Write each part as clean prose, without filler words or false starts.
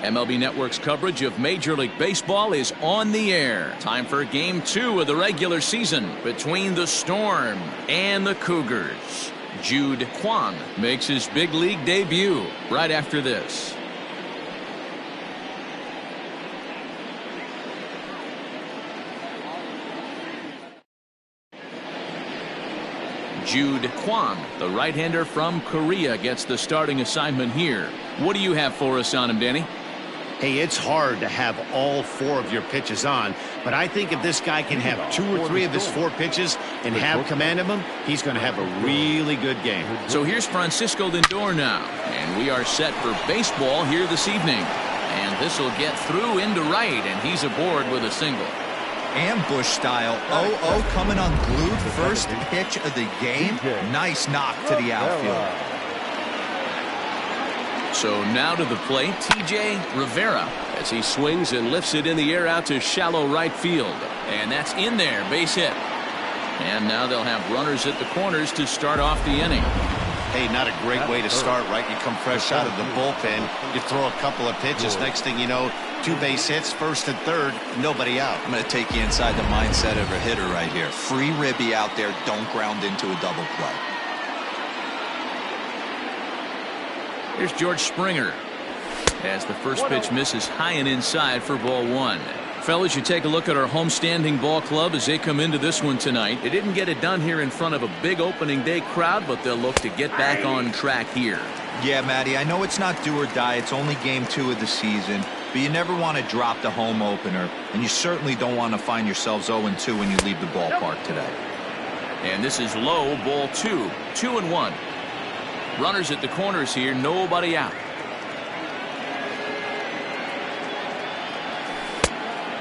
MLB Network's coverage of Major League Baseball is on the air. Time for Game 2 of the regular season between the Storm and the Cougars. Jude Kwon makes his big league debut right after this. Jude Kwon, the right-hander from Korea, gets the starting assignment here. What do you have for us on him, Danny? Hey, it's hard to have all 4 of your pitches on, but I think if this guy can have 2 or 3 of his 4 pitches and have command of them, he's going to have a really good game. So here's Francisco Lindor now, and we are set for baseball here this evening. And this will get through into right, and he's aboard with a single. Ambush style. 0-0 coming unglued. First pitch of the game. Nice knock to the outfield. So now to the plate, TJ Rivera, as he swings and lifts it in the air out to shallow right field. And that's in there, base hit. And now they'll have runners at the corners to start off the inning. Hey, not a great way to start, right? You come fresh out of the bullpen, you throw a couple of pitches, next thing you know, 2 base hits, first and third, nobody out. I'm going to take you inside the mindset of a hitter right here. Free ribby out there, don't ground into a double play. Here's George Springer as the first pitch misses high and inside for ball 1. Fellas, you take a look at our homestanding ball club as they come into this one tonight. They didn't get it done here in front of a big opening day crowd, but they'll look to get back on track here. Yeah, Matty, I know it's not do or die. It's only game 2 of the season, but you never want to drop the home opener, and you certainly don't want to find yourselves 0-2 when you leave the ballpark today. And this is low, ball 2, 2-1. Runners at the corners here, nobody out.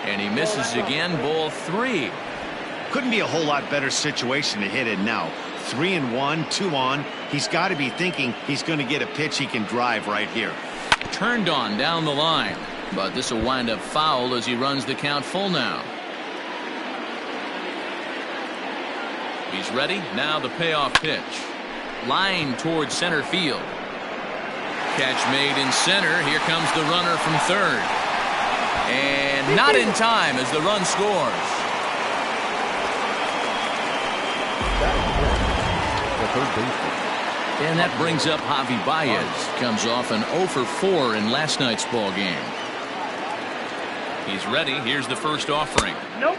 And he misses again, ball 3. Couldn't be a whole lot better situation to hit it now. 3-1, 2 on. He's got to be thinking he's going to get a pitch he can drive right here. Turned on down the line, but this will wind up foul as he runs the count full now. He's ready. Now the payoff pitch. Line towards center field. Catch made in center. Here comes the runner from third. And not in time as the run scores. And that brings up Javi Baez. Comes off an 0 for 4 in last night's ball game. He's ready. Here's the first offering. Nope.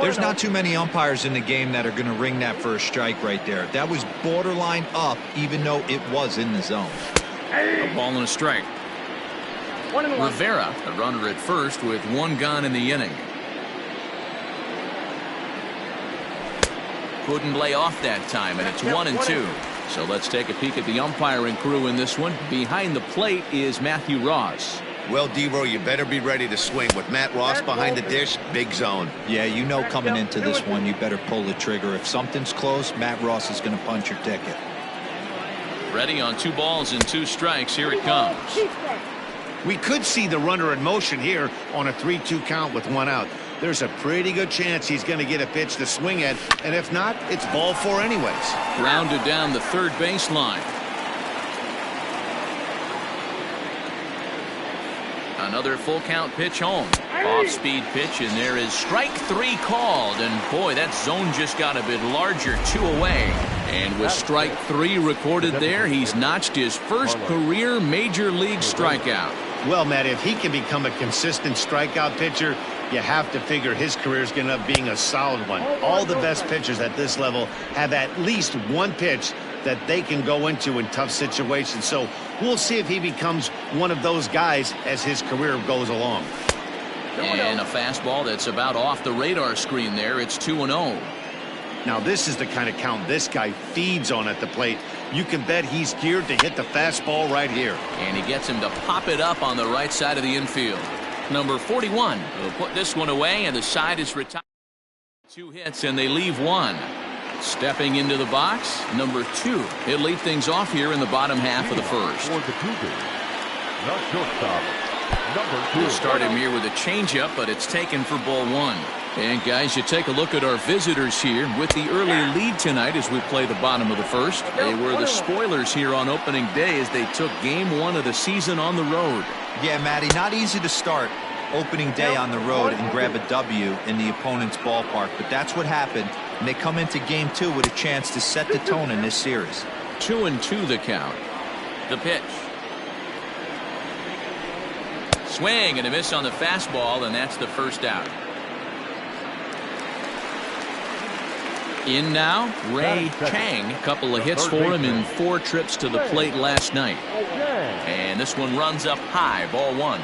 There's not too many umpires in the game that are going to ring that for a strike right there. That was borderline up, even though it was in the zone. A ball and a strike. Rivera, the runner at first with 1 gone in the inning. Couldn't lay off that time, and it's 1-2. So let's take a peek at the umpiring crew in this one. Behind the plate is Matthew Ross. Well, D-Row, you better be ready to swing. With Matt Ross behind the dish, big zone. Yeah, you know coming into this one, you better pull the trigger. If something's close, Matt Ross is going to punch your ticket. Ready on 2 balls and 2 strikes. Here it comes. We could see the runner in motion here on a 3-2 count with 1 out. There's a pretty good chance he's going to get a pitch to swing at, and if not, it's ball 4 anyways. Grounded down the third baseline. Another full count pitch home. Off-speed pitch, and there is strike 3 called. And boy, that zone just got a bit larger, 2 away. And with strike 3 recorded there, he's notched his first career major league strikeout. Well, Matt, if he can become a consistent strikeout pitcher, you have to figure his career is going to end up being a solid one. All the best pitchers at this level have at least 1 pitch that they can go into in tough situations. So we'll see if he becomes one of those guys as his career goes along. And a fastball that's about off the radar screen there. It's 2-0. Now this is the kind of count this guy feeds on at the plate. You can bet he's geared to hit the fastball right here. And he gets him to pop it up on the right side of the infield. Number 41 will put this one away, and the side is retired. 2 hits, and they leave 1. Stepping into the box, number 2. He'll lead things off here in the bottom half of the first. We'll start him here with a changeup, but it's taken for ball 1. And guys, you take a look at our visitors here with the early lead tonight as we play the bottom of the first. They were the spoilers here on opening day as they took game 1 of the season on the road. Yeah, Matty, not easy to start opening day on the road and grab a W in the opponent's ballpark, but that's what happened, and they come into game 2 with a chance to set the tone in this series. 2-2 the count. The pitch. Swing and a miss on the fastball, and that's the first out. In now, Ray Chang. A couple of hits for him in 4 trips to the plate last night. And this one runs up high, ball 1.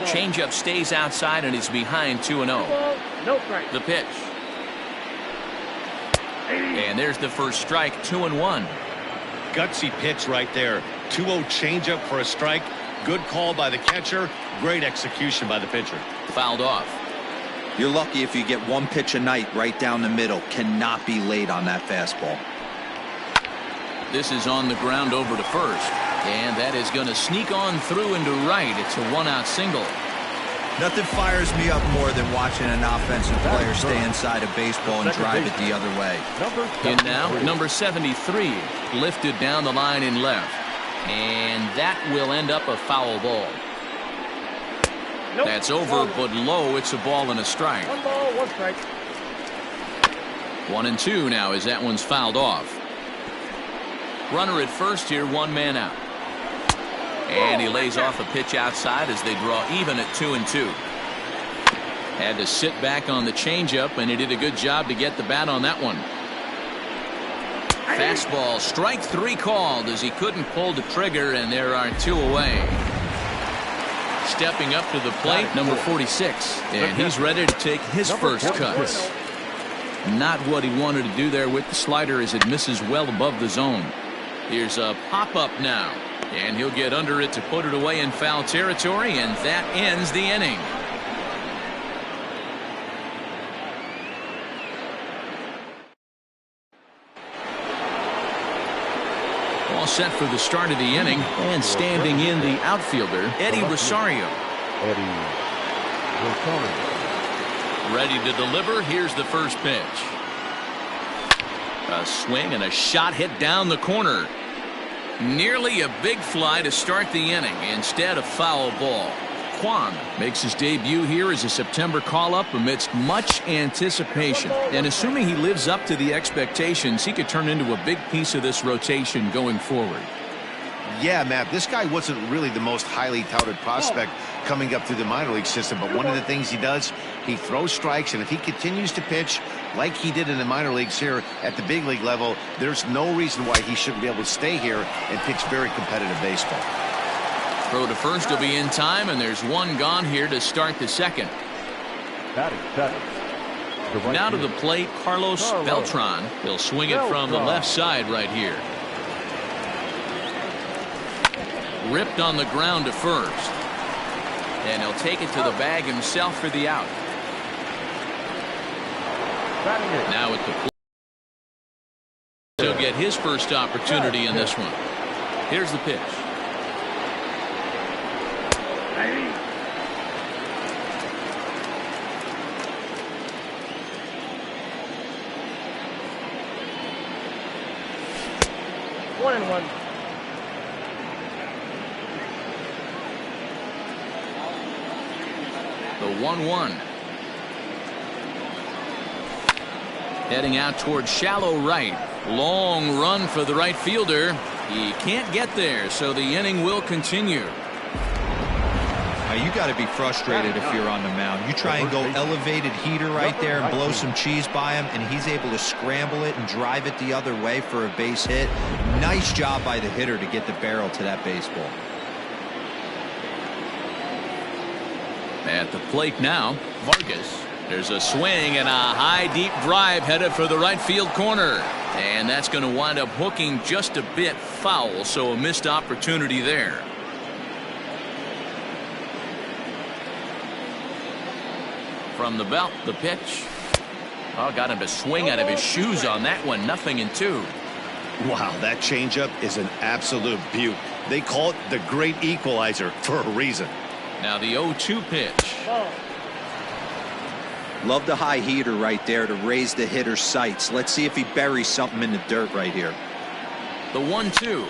Changeup stays outside and is behind 2-0. The pitch. And there's the first strike, 2-1. Gutsy pitch right there. 2-0 changeup for a strike. Good call by the catcher. Great execution by the pitcher. Fouled off. You're lucky if you get 1 pitch a night right down the middle. Cannot be late on that fastball. This is on the ground over to first. And that is going to sneak on through into right. It's a 1-out single. Nothing fires me up more than watching an offensive player stay inside a baseball and drive it the other way. And now, number 73, lifted down the line in left. And that will end up a foul ball. That's over, but low. It's a ball and a strike. 1 ball, 1 strike. 1-2 now as that one's fouled off. Runner at first here, 1 man out. And he lays off a pitch outside as they draw even at 2-2. Had to sit back on the changeup, and he did a good job to get the bat on that one. Fastball, strike 3 called as he couldn't pull the trigger, and there are 2 away. Stepping up to the plate, number 46, and he's ready to take his first cut. Not what he wanted to do there with the slider as it misses well above the zone. Here's a pop-up now, and he'll get under it to put it away in foul territory, and that ends the inning. All set for the start of the inning, and standing in the outfielder, Eddie Rosario. Ready to deliver. Here's the first pitch. A swing and a shot hit down the corner. Nearly a big fly to start the inning. Instead, a foul ball. Kwan makes his debut here as a September call-up amidst much anticipation. And assuming he lives up to the expectations, he could turn into a big piece of this rotation going forward. Yeah, Matt, this guy wasn't really the most highly touted prospect coming up through the minor league system, but one of the things he does, he throws strikes, and if he continues to pitch like he did in the minor leagues here at the big league level, there's no reason why he shouldn't be able to stay here and pitch very competitive baseball. Throw to first will be in time, and there's 1 gone here to start the second. Now to the plate, Carlos Beltran. He'll swing it from the left side right here. Ripped on the ground to first. And he'll take it to the bag himself for the out. Now at the plate. He'll get his first opportunity in this one. Here's the pitch. One and one. The 1-1. Heading out towards shallow right. Long run for the right fielder. He can't get there, so the inning will continue. You got to be frustrated if you're on the mound. You try and go elevated heater right there and blow some cheese by him, and he's able to scramble it and drive it the other way for a base hit. Nice job by the hitter to get the barrel to that baseball. At the plate now, Vargas. There's a swing and a high deep drive headed for the right field corner. And that's going to wind up hooking just a bit foul, so a missed opportunity there. From the belt, the pitch. Oh, got him to swing out of his shoes on that one. 0-2. Wow, that changeup is an absolute beaut. They call it the great equalizer for a reason. Now the 0-2 pitch. Ball. Love the high heater right there to raise the hitter's sights. Let's see if he buries something in the dirt right here. The 1-2.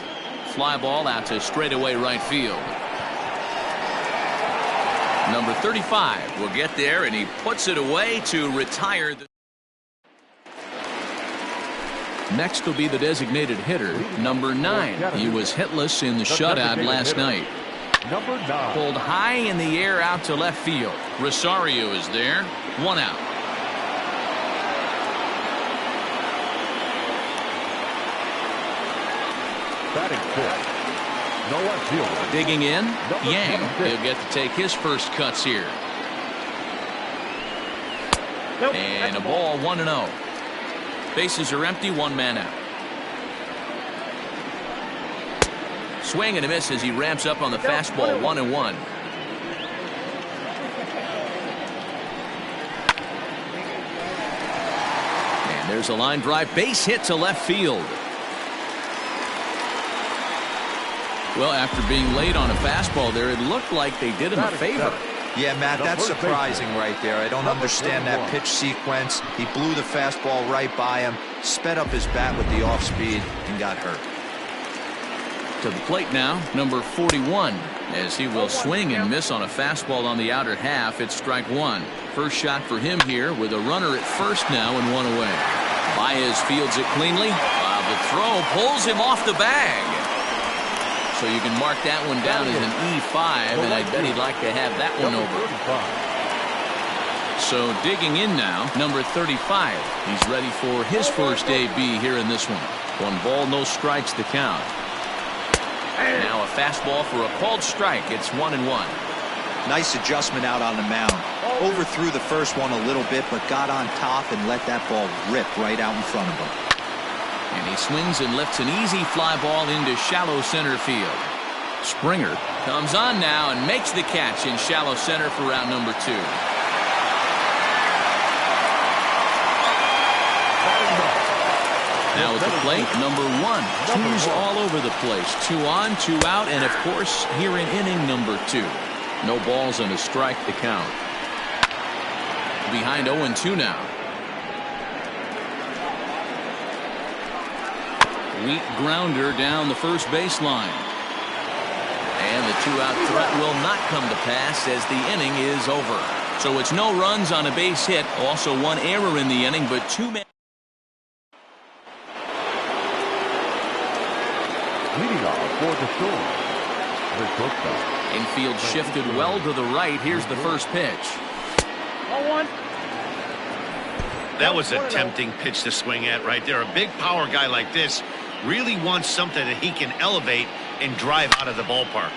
Fly ball out to straightaway right field. Number 35 will get there, and he puts it away to retire. Next will be the designated hitter, number 9. He was hitless in the shutout last night. Number 9. Pulled high in the air out to left field. Rosario is there. 1 out. Batting fifth. No outfielder. Digging in, Number Yang. 26. He'll get to take his first cuts here. Nope, And that's a ball, 1-0. Bases are empty, 1 man out. Swing and a miss as he ramps up on the fastball, 1-1. And there's a line drive, base hit to left field. Well, after being late on a fastball there, it looked like they did him a favor. Yeah, Matt, that's surprising right there. I don't understand that pitch sequence. He blew the fastball right by him, sped up his bat with the off speed, and got hurt. To the plate now, number 41, as he will swing and miss on a fastball on the outer half. It's strike 1. First shot for him here with a runner at first now and 1 away. Baez fields it cleanly. The throw pulls him off the bag. So you can mark that one down as an E5, and I bet he'd like to have that one over. So digging in now, number 35. He's ready for his first AB here in this one. 1 ball, no strikes to count. Now a fastball for a called strike. It's 1-1. Nice adjustment out on the mound. Overthrew the first one a little bit, but got on top and let that ball rip right out in front of him. And he swings and lifts an easy fly ball into shallow center field. Springer comes on now and makes the catch in shallow center for round number 2. Now at the plate, number 1. Two's all over the place. 2 on, 2 out, and of course here in inning number 2. No balls and a strike to count. Behind 0-2 now. Weak grounder down the first baseline. And the 2-out threat will not come to pass as the inning is over. So it's no runs on a base hit. Also 1 error in the inning, but 2 men. Leading off for the Storm, the shortstop. Infield shifted well to the right. Here's the first pitch. 0-1. That was a tempting pitch to swing at right there. A big power guy like this really wants something that he can elevate and drive out of the ballpark.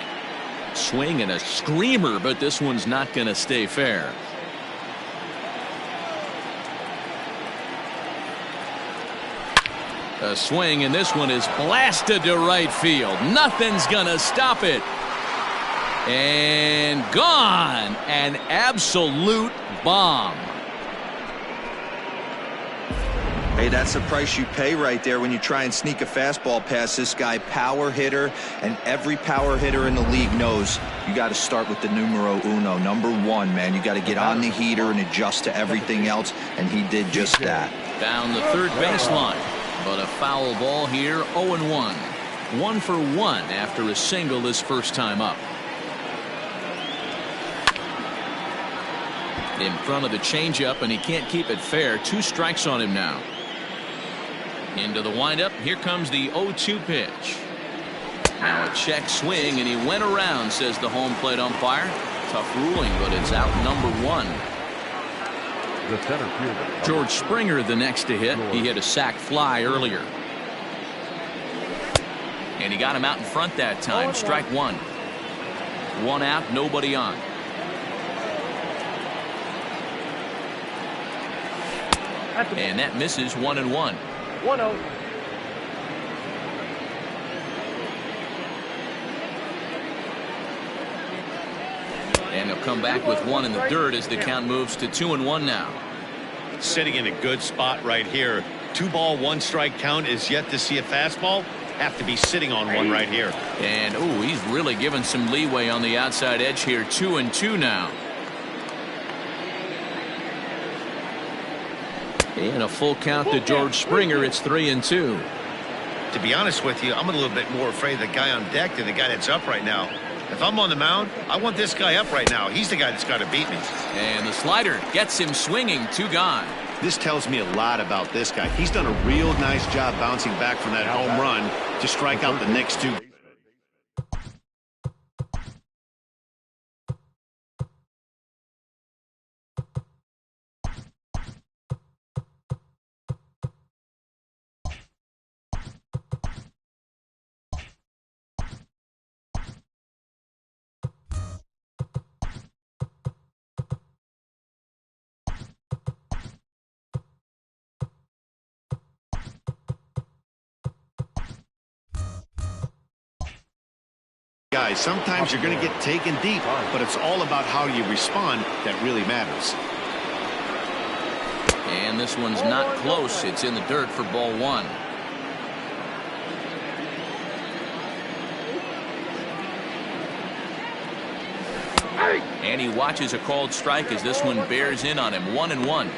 Swing and a screamer, but this one's not going to stay fair. A swing, and this one is blasted to right field. Nothing's going to stop it. And gone. An absolute bomb. Hey, that's the price you pay right there when you try and sneak a fastball past this guy. Power hitter, and every power hitter in the league knows you got to start with the numero uno, number 1, man. You got to get on the heater and adjust to everything else, and he did just that. Down the third baseline, but a foul ball here, 0-1. 1 for 1 after a single his first time up. In front of the changeup, and he can't keep it fair. 2 strikes on him now. Into the windup. Here comes the 0-2 pitch. Now a check swing, and he went around, says the home plate umpire. Tough ruling, but it's out number 1. The center fielder. George Springer the next to hit. He hit a sac fly earlier. And he got him out in front that time. Strike 1. 1 out, nobody on. And that misses 1-1. 1-0. And he'll come back with 1 in the dirt as the count moves to 2-1 now. Sitting in a good spot right here. 2 ball, 1 strike count is yet to see a fastball. have to be sitting on one right here. And, ooh, he's really given some leeway on the outside edge here. 2-2 now. And a full count to George Springer. It's 3-2. To be honest with you, I'm a little bit more afraid of the guy on deck than the guy that's up right now. If I'm on the mound, I want this guy up right now. He's the guy that's got to beat me. And the slider gets him swinging. 2 gone. This tells me a lot about this guy. He's done a real nice job bouncing back from that home run to strike out the next 2. Guys, sometimes you're going to get taken deep, but it's all about how you respond that really matters. And this one's not close. It's in the dirt for ball 1. And he watches a called strike as this one bears in on him. 1-1.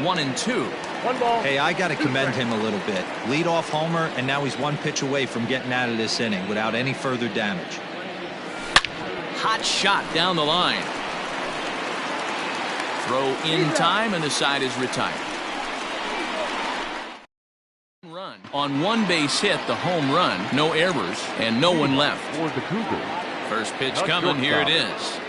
One and two. 1 ball. Hey, I got to commend him a little bit. Leadoff homer, and now he's 1 pitch away from getting out of this inning without any further damage. Hot shot down the line. Throw in time, and the side is retired. Run on 1 base hit, the home run, no errors, and no one left. For the Cougars. First pitch coming. Here it is.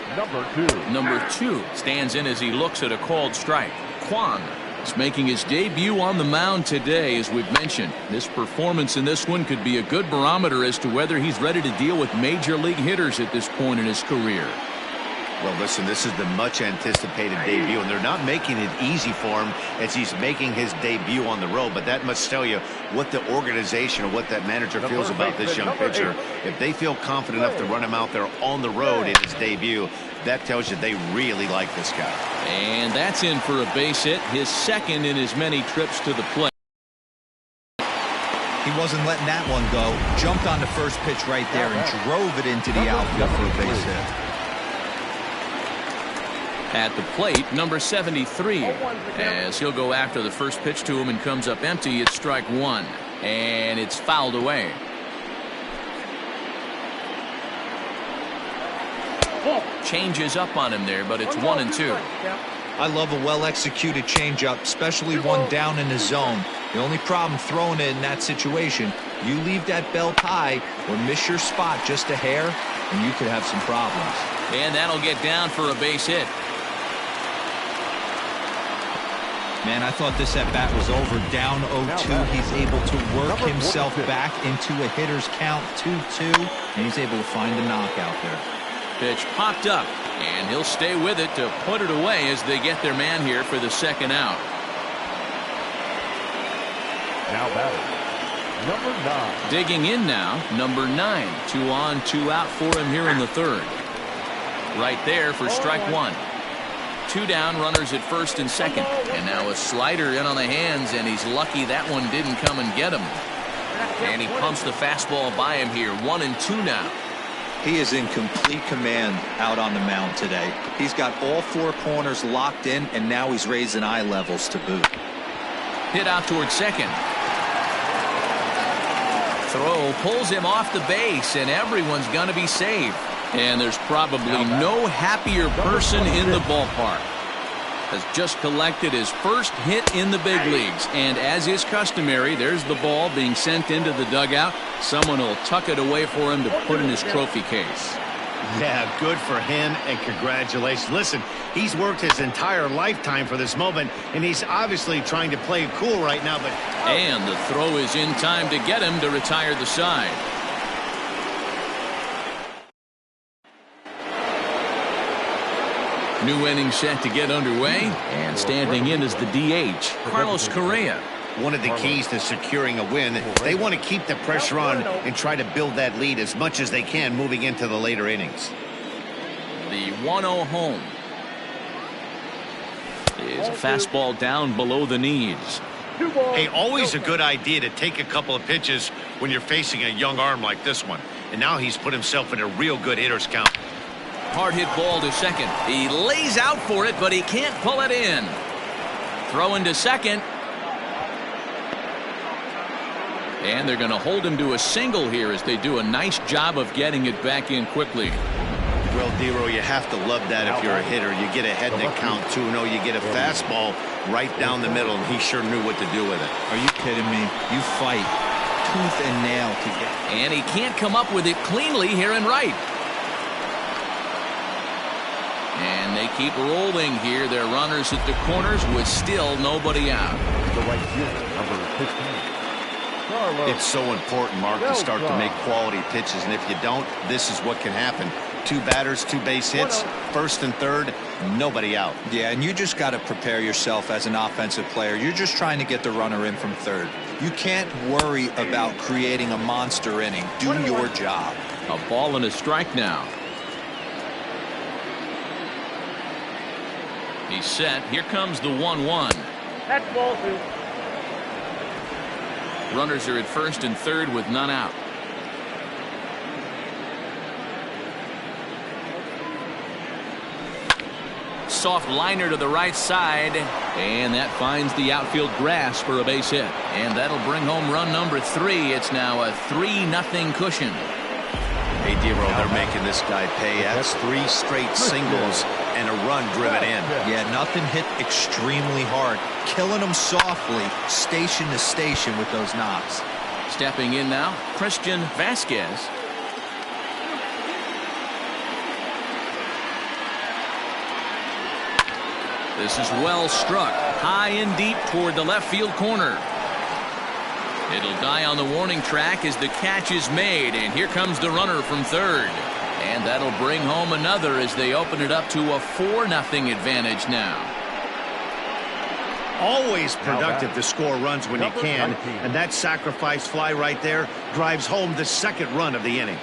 Number 2 stands in as he looks at a called strike. Kwon is making his debut on the mound today. As we've mentioned, this performance in this one could be a good barometer as to whether he's ready to deal with major league hitters at this point in his career. Well, listen, this is the much anticipated debut, and they're not making it easy for him as he's making his debut on the road, but that must tell you what the organization or what that manager feels about this young pitcher. If they feel confident enough to run him out there on the road in his debut, that tells you they really like this guy. And that's in for a base hit, his second in as many trips to the plate. He wasn't letting that one go. Jumped on the first pitch right there and drove it into the outfield for a base hit. At the plate, number 73, as he'll go after the first pitch to him and comes up empty. It's strike 1, and it's fouled away. Changes up on him there, but it's 1-2. I love a well-executed changeup, especially one down in the zone. The only problem throwing it in that situation, you leave that belt high or miss your spot just a hair, and you could have some problems. And that'll get down for a base hit. Man, I thought this at-bat was over. Down 0-2. He's able to work himself back into a hitter's count, 2-2, and he's able to find a knockout there. Pitch popped up, and he'll stay with it to put it away as they get their man here for the second out. Now batting, number 9. Digging in now, number 9. 2 on, 2 out for him here in the third. Right there for strike 1. 2 down, runners at first and second. And now a slider in on the hands, and he's lucky that one didn't come and get him. And he pumps the fastball by him here. 1-2 now. He is in complete command out on the mound today. He's got all 4 corners locked in, and now he's raising eye levels to boot. Hit out towards second. Throw pulls him off the base, and everyone's going to be safe. And there's probably no happier person in the ballpark. Has just collected his first hit in the big leagues. And as is customary, there's the ball being sent into the dugout. Someone will tuck it away for him to put in his trophy case. Yeah, good for him, and congratulations. Listen, he's worked his entire lifetime for this moment, and he's obviously trying to play it cool right now. But and the throw is in time to get him to retire the side. New inning set to get underway, and standing in is the DH, Carlos Correa. One of the keys to securing a win, they want to keep the pressure on and try to build that lead as much as they can moving into the later innings. The 1-0 home. is a fastball down below the knees. Hey, always a good idea to take a couple of pitches when you're facing a young arm like this one. And now he's put himself in a real good hitter's count. Hard hit ball to second. He lays out for it, but he can't pull it in. Throw into second. And they're going to hold him to a single here as they do a nice job of getting it back in quickly. Well, Dero, you have to love that if you're a hitter. You get ahead in the count 2-0. You get a fastball right down the middle, and he sure knew what to do with it. Are you kidding me? You fight tooth and nail to get. And he can't come up with it cleanly here in right. And they keep rolling here. Their runners at the corners with still nobody out. The right fielder, number 15. It's so important, Mark, to start to make quality pitches, and if you don't, this is what can happen. 2 batters, 2 base hits, first and third, nobody out. Yeah, and you just got to prepare yourself as an offensive player. You're just trying to get the runner in from third. You can't worry about creating a monster inning. Do your job. A ball and a strike now. He's set. Here comes the 1-1. That's ball 2. Runners are at first and third with none out. Soft liner to the right side, and that finds the outfield grass for a base hit, and that'll bring home run number 3. It's now a 3-0 cushion. Hey, Dero, they're making this guy pay. That's 3 straight singles and a run driven in. Yeah, nothing hit extremely hard. Killing them softly, station to station with those knocks. Stepping in now, Christian Vasquez. This is well struck, high and deep toward the left field corner. It'll die on the warning track as the catch is made, and here comes the runner from third. And that'll bring home another as they open it up to a 4-0 advantage now. Always productive to score runs when you can, and that sacrifice fly right there drives home the second run of the inning.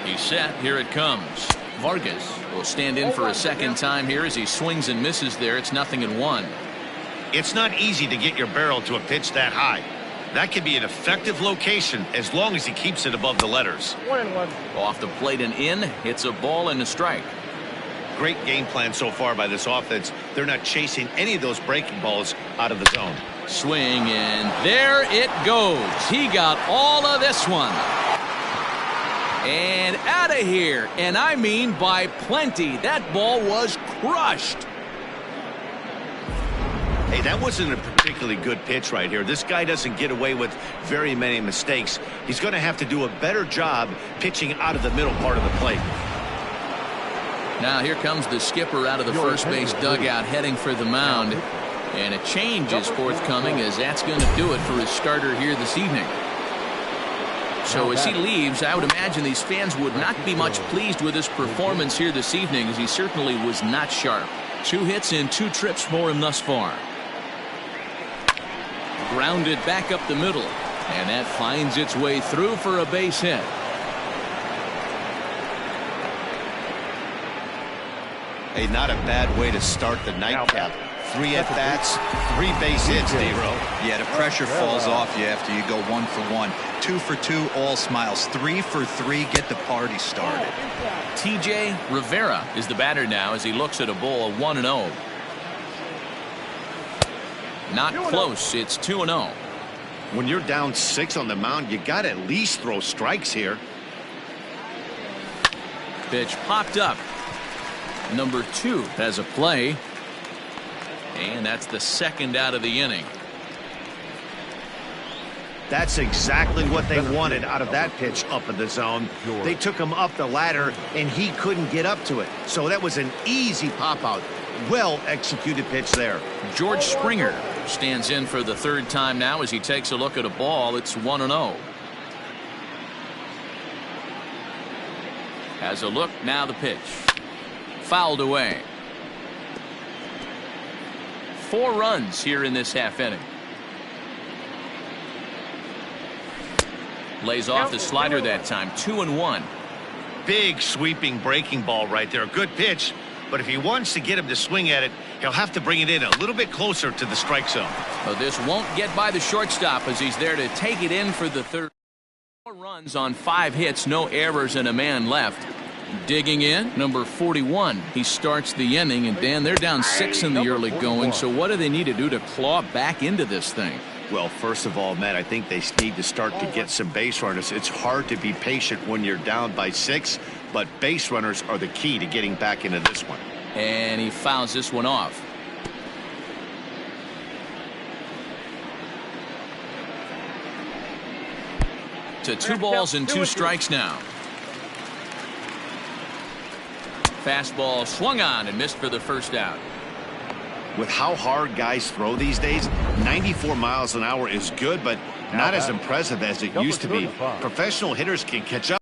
He's set. Here it comes. Vargas will stand in for a second time here as he swings and misses there. It's 0-1. It's not easy to get your barrel to a pitch that high. That can be an effective location as long as he keeps it above the letters. 1-1. Off the plate and in. It's a ball and a strike. Great game plan so far by this offense. They're not chasing any of those breaking balls out of the zone. Swing, and there it goes. He got all of this one. And out of here. And I mean by plenty. That ball was crushed. Hey, that wasn't a particularly good pitch right here. This guy doesn't get away with very many mistakes. He's going to have to do a better job pitching out of the middle part of the plate. Now here comes the skipper out of the first base dugout heading for the mound. And a change is forthcoming as that's going to do it for his starter here this evening. So as he leaves, I would imagine these fans would not be much pleased with his performance here this evening, as he certainly was not sharp. 2 hits and 2 trips for him thus far. Grounded back up the middle, and that finds its way through for a base hit. Hey, not a bad way to start the nightcap. 3 at-bats, 3 base hits, Dero. Yeah, the pressure falls off you after you go 1 for 1. 2 for 2, all smiles. 3 for 3, get the party started. TJ Rivera is the batter now as he looks at a ball 1-0. Not close. It's 2-0. When you're down 6 on the mound, you got to at least throw strikes here. Pitch popped up. Number 2 has a play. And that's the second out of the inning. That's exactly what they wanted out of that pitch up in the zone. They took him up the ladder, and he couldn't get up to it. So that was an easy pop-out. Well-executed pitch there. George Springer stands in for the 3rd time now as he takes a look at a ball. It's 1-0. Has a look, now the pitch. Fouled away. 4 runs here in this half inning. Lays off the slider that time. 2-1. Big sweeping breaking ball right there. A good pitch. But if he wants to get him to swing at it, he'll have to bring it in a little bit closer to the strike zone. Well, this won't get by the shortstop as he's there to take it in for the third. 4 runs on 5 hits, no errors, and a man left. Digging in, number 41. He starts the inning, and Dan, they're down 6 in the early going. So what do they need to do to claw back into this thing? Well, first of all, Matt, I think they need to start to get some base runners. It's hard to be patient when you're down by 6, but base runners are the key to getting back into this one. And he fouls this one off. To 2 balls and 2 strikes now. Fastball swung on and missed for the first out. With how hard guys throw these days, 94 miles an hour is good, but not as impressive as it used to be. Professional hitters can catch up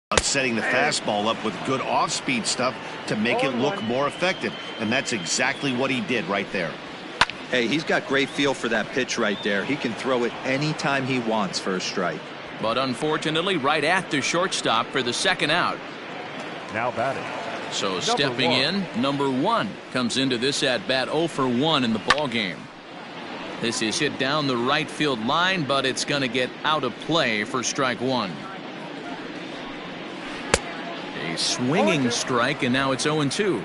on setting the fastball up with good off-speed stuff to make it look more effective, and that's exactly what he did right there. Hey, he's got great feel for that pitch right there. He can throw it anytime he wants for a strike. But unfortunately, right at the shortstop for the second out. Now batting. So stepping in, number 1 comes into this at bat 0 for 1 in the ball game. This is hit down the right field line, but it's going to get out of play for strike 1. A swinging strike, and now it's 0-2.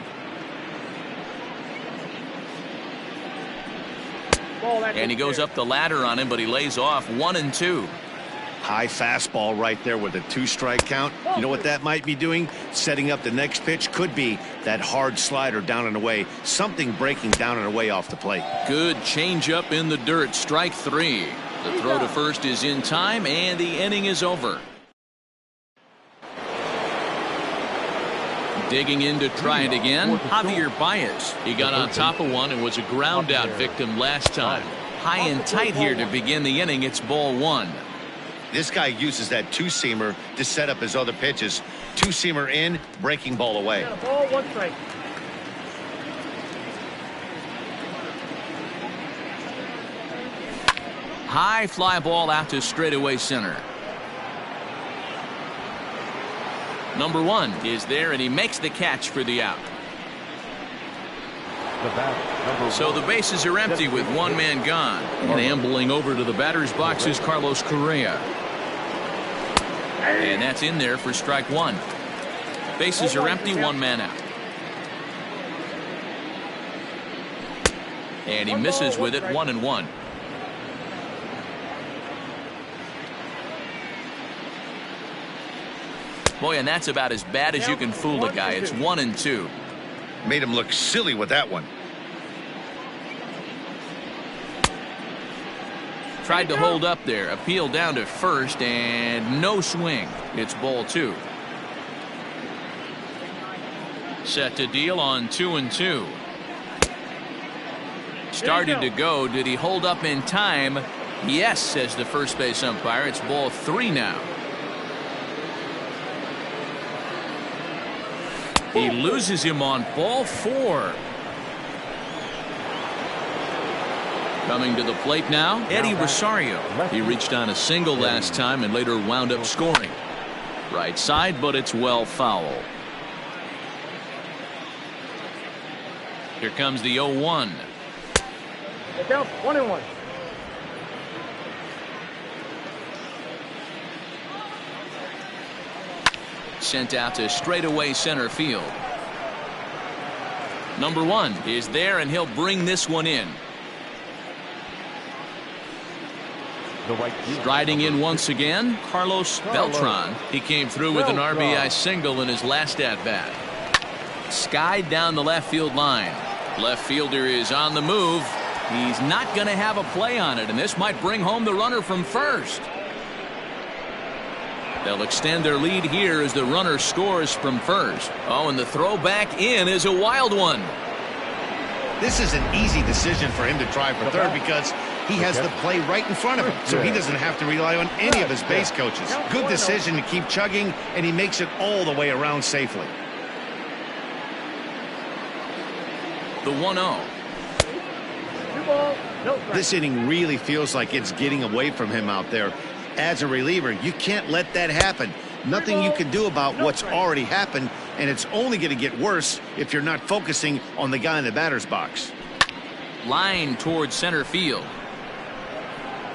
And he goes up the ladder on him, but he lays off 1-2. High fastball right there with a 2-strike count. You know what that might be doing? Setting up the next pitch. Could be that hard slider down and away. Something breaking down and away off the plate. Good changeup in the dirt. Strike 3. The throw to first is in time, and the inning is over. Digging in to try it again, Javier Baez. He got on top of one and was a ground out victim last time. High and tight here to begin the inning. It's ball 1. This guy uses that 2-seamer to set up his other pitches. 2-seamer in, breaking ball away. Ball 1 strike. High fly ball out to straightaway center. Number 1 is there, and he makes the catch for the out. So the bases are empty with 1 man gone. And ambling over to the batter's box is Carlos Correa. And that's in there for strike 1. Bases are empty, 1 man out. And he misses with it, 1-1. Boy, and that's about as bad as you can fool a guy. It's 1-2. Made him look silly with that one. Tried to hold up there. Appeal down to first, and no swing. It's ball 2. Set to deal on 2-2. Started to go. Did he hold up in time? Yes, says the first base umpire. It's ball 3 now. He loses him on ball 4. Coming to the plate now, Eddie Rosario. He reached on a single last time and later wound up scoring. Right side, but it's well foul. Here comes the 0-1. Down 1-1. Sent out to straightaway center field. Number 1 is there, and he'll bring this one in. Striding in once again, Carlos Beltran. He came through with an RBI single in his last at-bat. Skied down the left field line. Left fielder is on the move. He's not going to have a play on it, and this might bring home the runner from first. They'll extend their lead here as the runner scores from first. Oh, and the throw back in is a wild one. This is an easy decision for him to try for third because he has the play right in front of him, so he doesn't have to rely on any of his base coaches. Good decision to keep chugging, and he makes it all the way around safely. The 1-0. This inning really feels like it's getting away from him out there. As a reliever, you can't let that happen. Nothing you can do about what's already happened, and it's only going to get worse if you're not focusing on the guy in the batter's box. Line towards center field.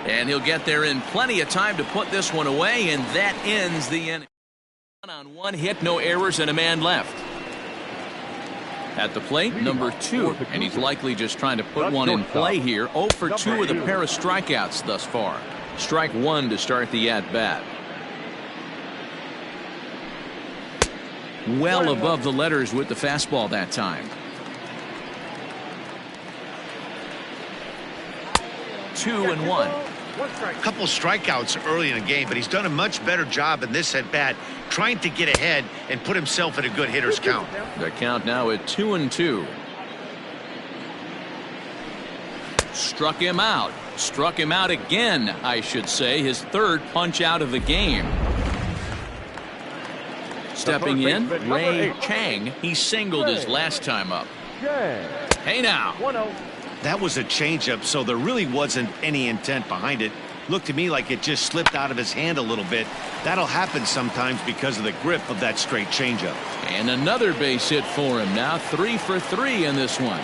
And he'll get there in plenty of time to put this one away, and that ends the inning. On one hit, no errors, and a man left. At the plate, number 2, and he's likely just trying to put one in play here. 0 for 2 with a pair of strikeouts thus far. Strike 1 to start the at-bat. Well above the letters with the fastball that time. 2-1. A couple strikeouts early in the game, but he's done a much better job in this at-bat trying to get ahead and put himself in a good hitter's count. The count now at 2-2. Struck him out. Struck him out again, I should say. His third punch out of the game. Stepping in, Ray Chang. He singled his last time up. Hey now. That was a changeup, so there really wasn't any intent behind it. Looked to me like it just slipped out of his hand a little bit. That'll happen sometimes because of the grip of that straight changeup. And another base hit for him. Now 3 for 3 in this one.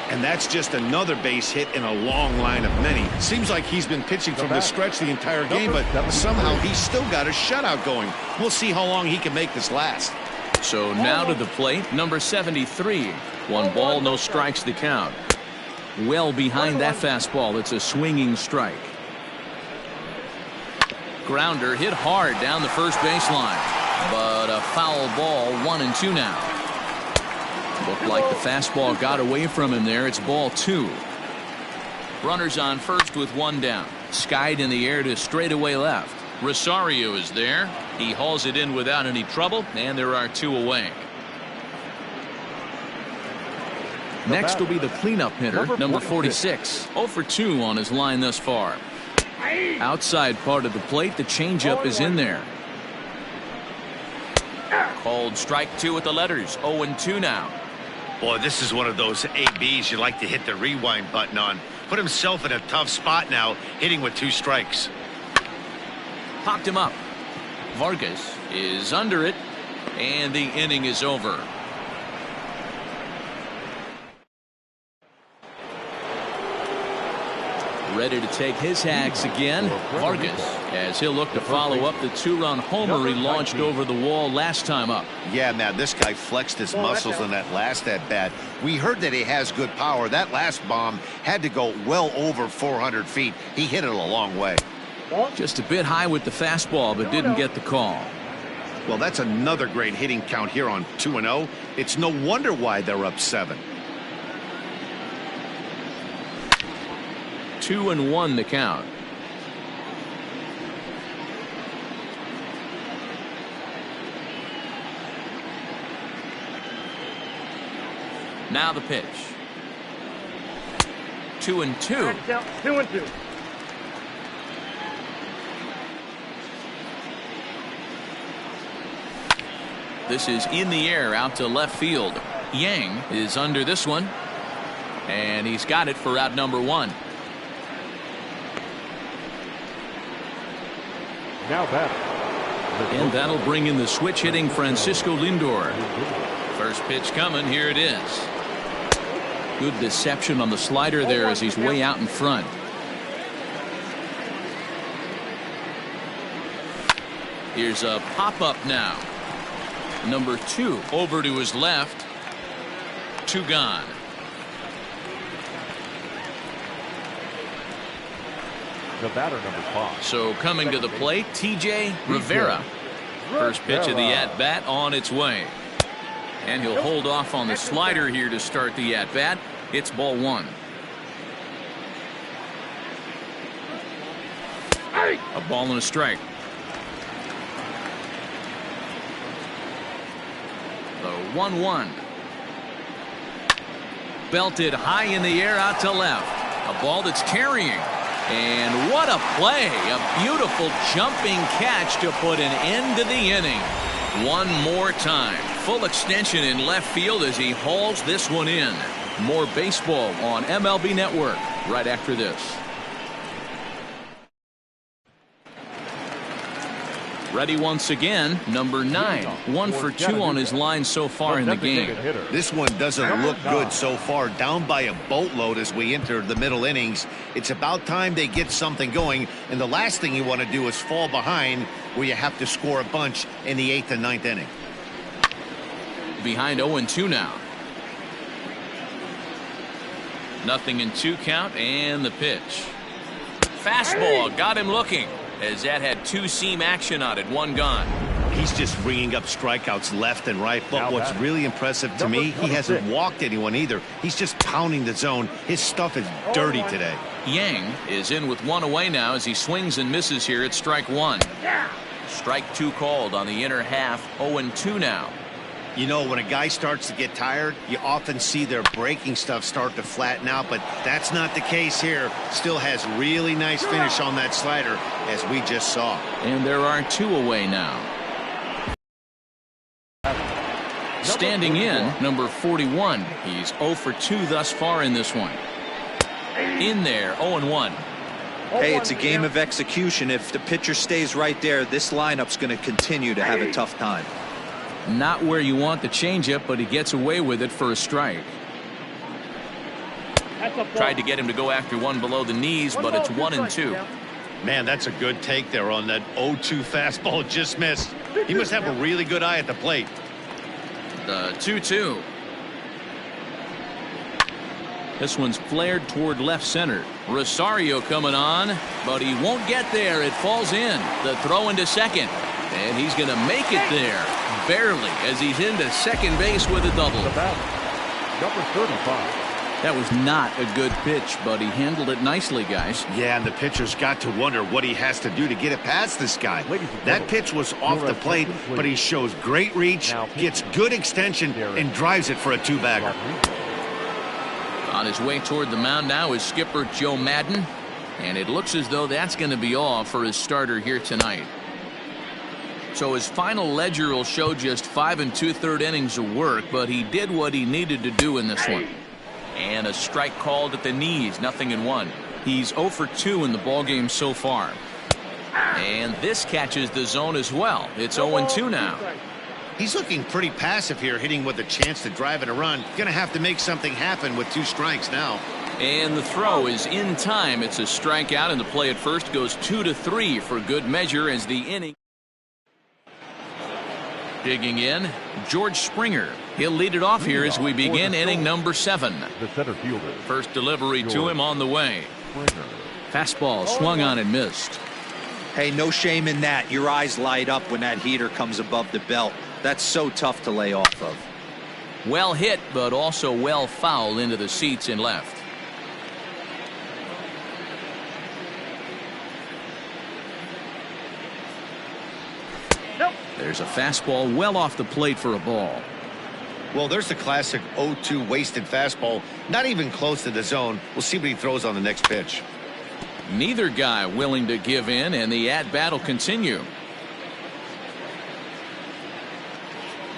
And that's just another base hit in a long line of many. Seems like he's been pitching from the stretch the entire game, but somehow he's still got a shutout going. We'll see how long he can make this last. So now to the plate, number 73. 1 ball, no strikes to count. Well behind that fastball. It's a swinging strike. Grounder hit hard down the first baseline, but a foul ball. 1-2 now. Looked like the fastball got away from him there. It's ball 2. Runners on first with 1 down. Skied in the air to straightaway left. Rosario is there. He hauls it in without any trouble, and there are 2 away. Next will be the cleanup hitter, number 46. 0 for 2 on his line thus far. Outside part of the plate, the changeup is in there. Called strike 2 with the letters. 0-2 now. Boy, this is one of those ABs you like to hit the rewind button on. Put himself in a tough spot now, hitting with 2 strikes. Popped him up. Vargas is under it, and the inning is over. Ready to take his hacks again. Vargas, as he'll look to follow up the 2-run homer he launched over the wall last time up. Yeah, man, this guy flexed his muscles in that last at-bat. We heard that he has good power. That last bomb had to go well over 400 feet. He hit it a long way. Just a bit high with the fastball, but didn't get the call. Well, that's another great hitting count here on 2-0. It's no wonder why they're up 7. 2-1 the count. Now the pitch. 2-2. 2-2. This is in the air out to left field. Yang is under this one, and he's got it for out number 1. Now batter. And that'll bring in the switch hitting Francisco Lindor. First pitch coming. Here it is. Good deception on the slider there as he's way out in front. Here's a pop-up now. Number 2 over to his left. 2 gone. The batter, number 5. So coming to the plate, TJ Rivera. First pitch of the at-bat on its way. And he'll hold off on the slider here to start the at-bat. It's ball 1. A ball and a strike. The 1-1. Belted high in the air out to left. A ball that's carrying. And what a play. A beautiful jumping catch to put an end to the inning. One more time. Full extension in left field as he hauls this one in. More baseball on MLB Network right after this. Ready once again, number 9. 1 for 2 on his line so far in the game. This one doesn't look good so far. Down by a boatload as we enter the middle innings. It's about time they get something going, and the last thing you want to do is fall behind where you have to score a bunch in the 8th and 9th inning. Behind 0-2 now. Nothing in 2 count, and the pitch. Fastball got him looking, as that had 2-seam action on it, 1 gone. He's just ringing up strikeouts left and right, but what's really impressive to me, he hasn't walked anyone either. He's just pounding the zone. His stuff is dirty today. Yang is in with 1 away now as he swings and misses here at strike 1. Strike 2 called on the inner half. 0-2 now. You know, when a guy starts to get tired, you often see their breaking stuff start to flatten out, but that's not the case here. Still has really nice finish on that slider, as we just saw. And there are 2 away now. Standing in, number 41. He's 0 for 2 thus far in this one. In there, 0-1. Hey, it's a game of execution. If the pitcher stays right there, this lineup's going to continue to have a tough time. Not where you want the changeup, but he gets away with it for a strike. Tried to get him to go after one below the knees, but it's 1-2. Man, that's a good take there on that 0-2 fastball. Just missed. He must have a really good eye at the plate. The 2-2. This one's flared toward left center. Rosario coming on, but he won't get there. It falls in. The throw into second, and he's going to make it there. Barely, as he's into second base with a double. Number 35. That was not a good pitch, but he handled it nicely, guys. Yeah, and the pitcher's got to wonder what he has to do to get it past this guy. That pitch was off the plate, but he shows great reach, gets good extension, and drives it for a 2-bagger. On his way toward the mound now is skipper Joe Madden, and it looks as though that's going to be all for his starter here tonight. So his final ledger will show just 5 2/3 innings of work, but he did what he needed to do in this one. And a strike called at the knees, 0-1. He's 0 for 2 in the ballgame so far. And this catches the zone as well. It's 0-2 now. He's looking pretty passive here, hitting with a chance to drive in a run. Going to have to make something happen with 2 strikes now. And the throw is in time. It's a strikeout, and the play at first goes 2-3 for good measure as the inning. Digging in, George Springer. He'll lead it off here as we begin inning number 7. The center fielder. First delivery to him on the way. Fastball swung on and missed. Hey, no shame in that. Your eyes light up when that heater comes above the belt. That's so tough to lay off of. Well hit, but also well fouled into the seats in left. There's a fastball well off the plate for a ball. Well, there's the classic 0-2 wasted fastball. Not even close to the zone. We'll see what he throws on the next pitch. Neither guy willing to give in, and the at-bat will continue.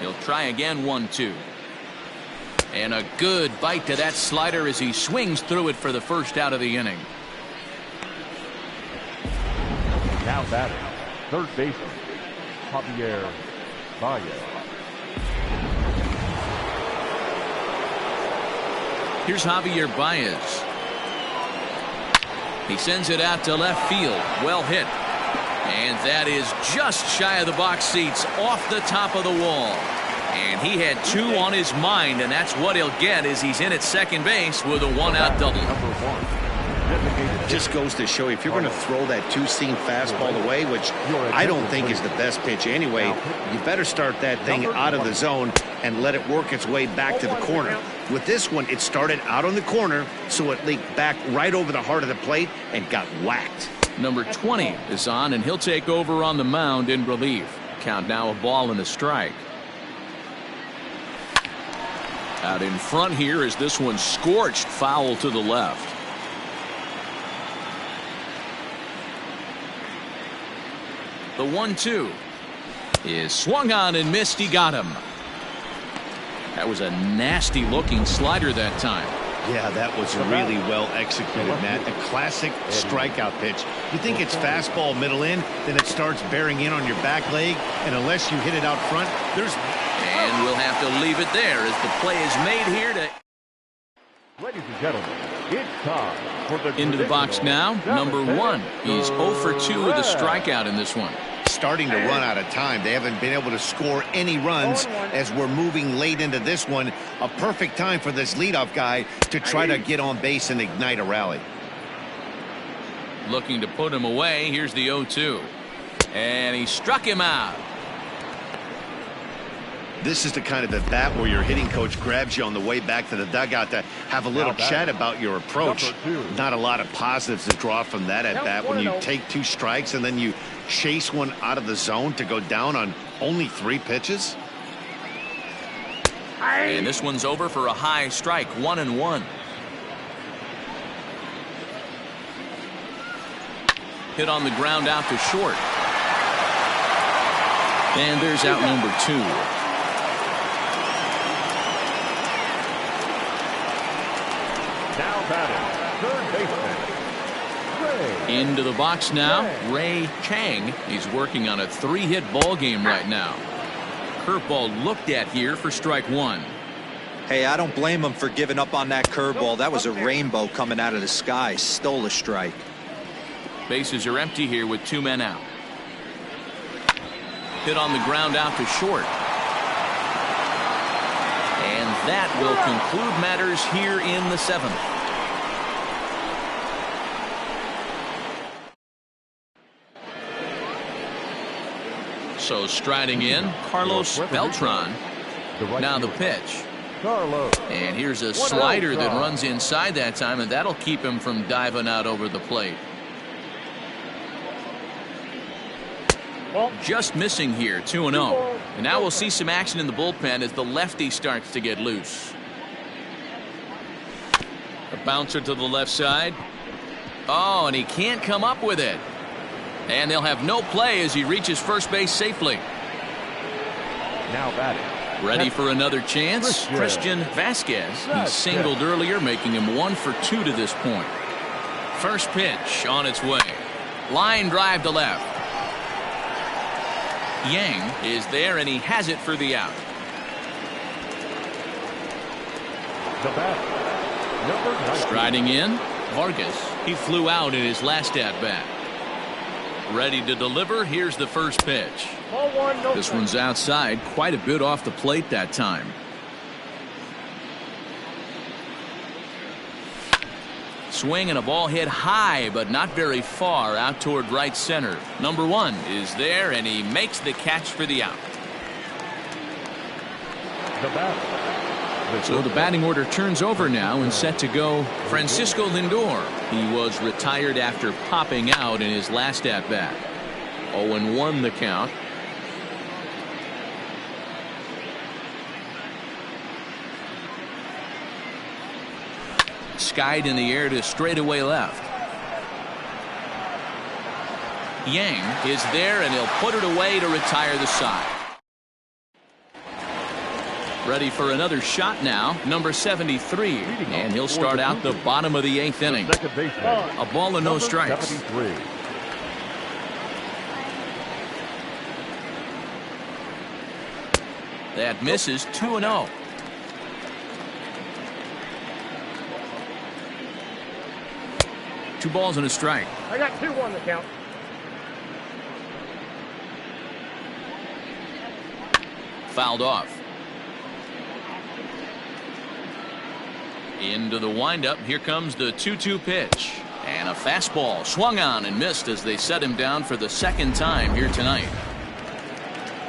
He'll try again, 1-2. And a good bite to that slider as he swings through it for the first out of the inning. Now batting, third baseman, Javier Baez. Here's Javier Baez. He sends it out to left field. Well hit. And that is just shy of the box seats, off the top of the wall. And he had 2 on his mind, and that's what he'll get as he's in at second base with a 1-out double. Just goes to show you, if you're going to throw that 2-seam fastball away, which I don't think is the best pitch anyway, you better start that thing out of the zone and let it work its way back to the corner. With this one, it started out on the corner, so it leaked back right over the heart of the plate and got whacked. Number 20 is on, and he'll take over on the mound in relief. Count now, a ball and a strike. Out in front here is this one scorched foul to the left. The 1-2 is swung on and missed. He got him. That was a nasty looking slider that time. Yeah, that was really well executed, Matt. A classic strikeout pitch. You think it's fastball middle in, then it starts bearing in on your back leg, and unless you hit it out front, there's... And we'll have to leave it there as the play is made here to... Ladies and gentlemen, it's time for the Into the box now, number 1. He's 0 for 2 with a strikeout in this one. Starting to run out of time. They haven't been able to score any runs as we're moving late into this one. A perfect time for this leadoff guy to try to get on base and ignite a rally. Looking to put him away. Here's the 0-2. And he struck him out. This is the kind of at bat where your hitting coach grabs you on the way back to the dugout to have a little chat about your approach. Not a lot of positives to draw from that at bat when you take 2 strikes and then you chase one out of the zone to go down on only 3 pitches. And this one's over for a high strike, 1-1. Hit on the ground out to short. And there's out number 2. Now batting, third baseman, Ray. Into the box now, Ray Chang. He's working on a 3-hit ball game right now. Curveball looked at here for strike 1. Hey, I don't blame him for giving up on that curveball. That was a rainbow coming out of the sky. Stole a strike. Bases are empty here with 2 men out. Hit on the ground out to short. And that will conclude matters here in the 7th. So striding in, Carlos Beltran. Now the pitch. And here's a slider that runs inside that time, and that'll keep him from diving out over the plate. Just missing here, 2-0. And now we'll see some action in the bullpen as the lefty starts to get loose. A bouncer to the left side. Oh, and he can't come up with it. And they'll have no play as he reaches first base safely. Now batting. Ready for another chance? Christian Vasquez. He singled earlier, making him 1 for 2 to this point. First pitch on its way. Line drive to left. Yang is there, and he has it for the out. The bat, number 19. Striding in, Vargas. He flew out in his last at-bat. Ready to deliver. Here's the first pitch. This one's outside, quite a bit off the plate that time. Swing and a ball hit high, but not very far out toward right center. Number 1 is there, and he makes the catch for the out. So the batting order turns over now and set to go Francisco Lindor. He was retired after popping out in his last at-bat. 0-1 the count. Skied in the air to straightaway left. Yang is there, and he'll put it away to retire the side. Ready for another shot now, number 73, and he'll start out the bottom of the 8th inning. A ball and no strikes. That misses. 2-0. Two balls and a strike. I got 2-1 the count. Fouled off. Into the windup. Here comes the 2-2 pitch. And a fastball swung on and missed as they set him down for the 2nd time here tonight.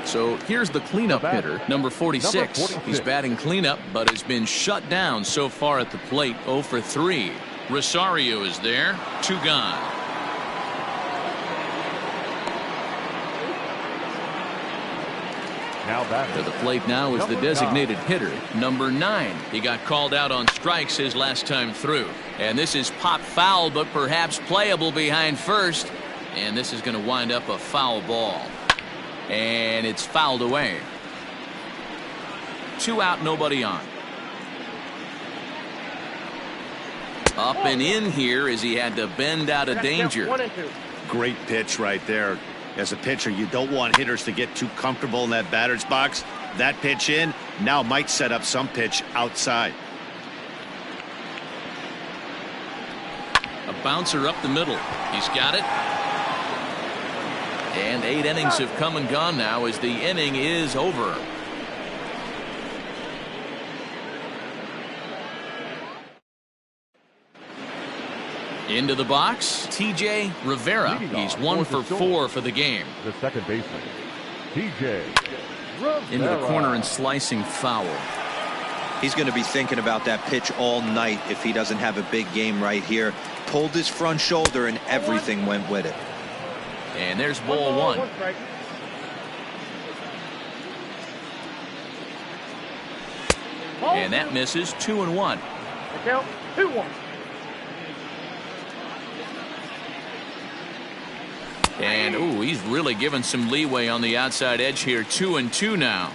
So here's the cleanup hitter, number 46. He's batting cleanup, but has been shut down so far at the plate. 0 for 3. Rosario is there. 2 gone. To the plate now is the designated hitter, number 9. He got called out on strikes his last time through. And this is popped foul, but perhaps playable behind first. And this is going to wind up a foul ball. And it's fouled away. 2 out, nobody on. Up and in here as he had to bend out of danger. 1 and 2. Great pitch right there. As a pitcher, you don't want hitters to get too comfortable in that batter's box. That pitch in now might set up some pitch outside. A bouncer up the middle. He's got it. And 8 innings have come and gone now as the inning is over. Into the box, TJ Rivera. He's 1 for 4 for the game. The second baseman, TJ Rivera. Into the corner and slicing foul. He's going to be thinking about that pitch all night if he doesn't have a big game right here. Pulled his front shoulder and everything went with it. And there's ball 1. 1 strike. And that misses. 2-1. The count 2-1. And ooh, he's really given some leeway on the outside edge here. 2-2 now.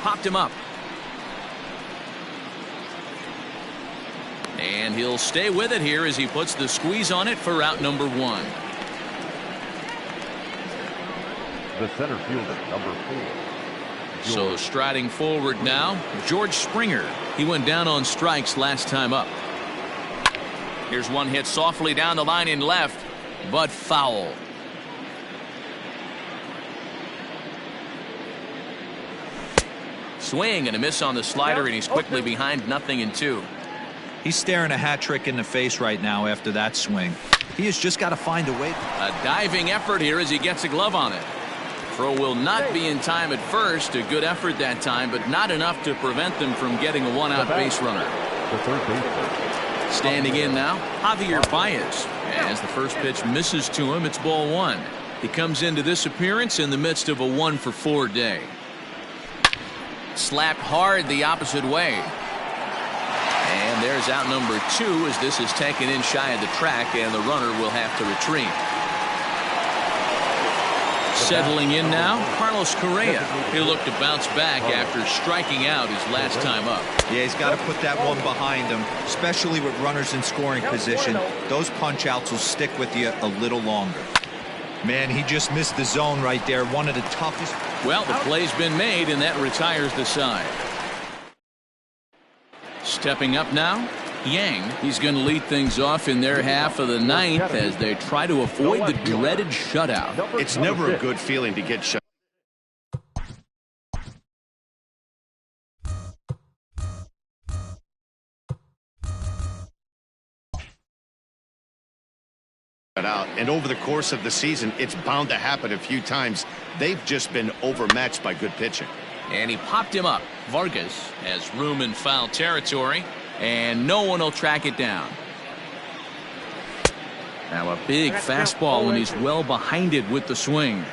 Popped him up. And he'll stay with it here as he puts the squeeze on it for out number 1. The center fielder, number 4. So striding forward now, George Springer. He went down on strikes last time up. Here's one hit softly down the line in left, but foul. Swing and a miss on the slider, and he's quickly behind 0-2. He's staring a hat trick in the face right now after that swing. He has just got to find a way. A diving effort here as he gets a glove on it. Throw will not be in time at first. A good effort that time, but not enough to prevent them from getting a 1-out base runner. The third baseman. Standing in now, Javier Baez. As the first pitch misses to him, it's ball 1. He comes into this appearance in the midst of a 1 for 4 day. Slapped hard the opposite way. And there's out number 2 as this is taken in shy of the track, and the runner will have to retreat. Settling in now, Carlos Correa. He'll look to bounce back after striking out his last time up. Yeah, he's got to put that one behind him, especially with runners in scoring position. Those punch-outs will stick with you a little longer. Man, he just missed the zone right there. One of the toughest. Well, the play's been made, and that retires the side. Stepping up now, Yang. He's going to lead things off in their half of the ninth as they try to avoid the dreaded shutout. It's never a good feeling to get shut out. And over the course of the season, it's bound to happen a few times. They've just been overmatched by good pitching. And he popped him up. Vargas has room in foul territory, and no one will track it down. Now a big fastball when he's well behind it with the swing.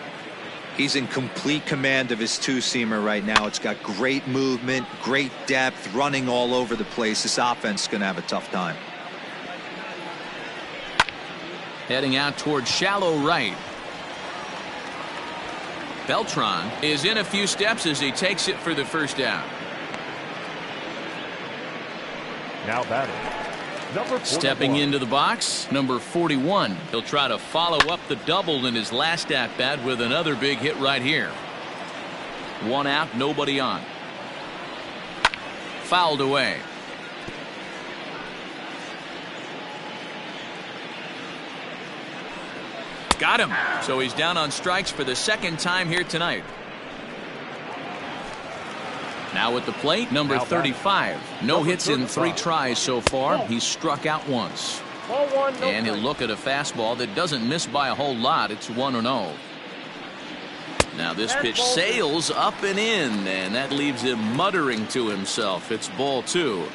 He's in complete command of his two-seamer right now. It's got great movement, great depth, running all over the place. This offense is going to have a tough time. Heading out towards shallow right. Beltran is in a few steps as he takes it for the first down. Now batting, number 41. Stepping into the box, number 41. He'll try to follow up the double in his last at-bat with another big hit right here. 1 out, nobody on. Fouled away. Got him. So he's down on strikes for the second time here tonight. Now at the plate, number 35. No hits in 3 tries so far. He's struck out once. And he'll look at a fastball that doesn't miss by a whole lot. It's 1-0. Now this pitch sails up and in, and that leaves him muttering to himself. It's ball 2.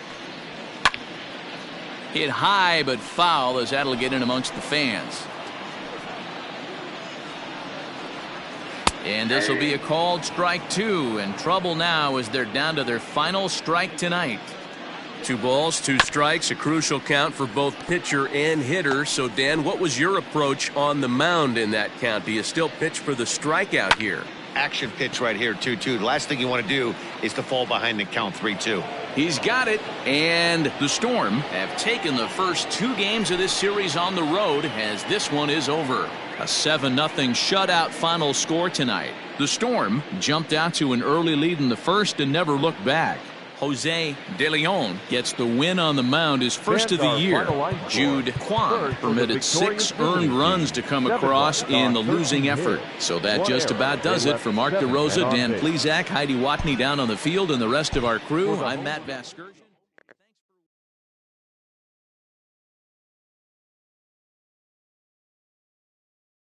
Hit high but foul as that'll get in amongst the fans. And this will be a called strike 2, and trouble now as they're down to their final strike tonight. 2 balls, 2 strikes, a crucial count for both pitcher and hitter. So Dan, what was your approach on the mound in that count? Do you still pitch for the strikeout here? action pitch right here, 2-2. The last thing you want to do is to fall behind and count 3-2. He's got it, and the Storm have taken the first 2 games of this series on the road as this one is over. A 7-0 shutout final score tonight. The Storm jumped out to an early lead in the first and never looked back. Jose De Leon gets the win on the mound, his first of the year. Jude Kwan permitted 6 earned runs to come across in the losing effort. So that just about does it. For Mark DeRosa, Dan Plesac, Heidi Watney down on the field, and the rest of our crew, I'm Matt Vasgersian.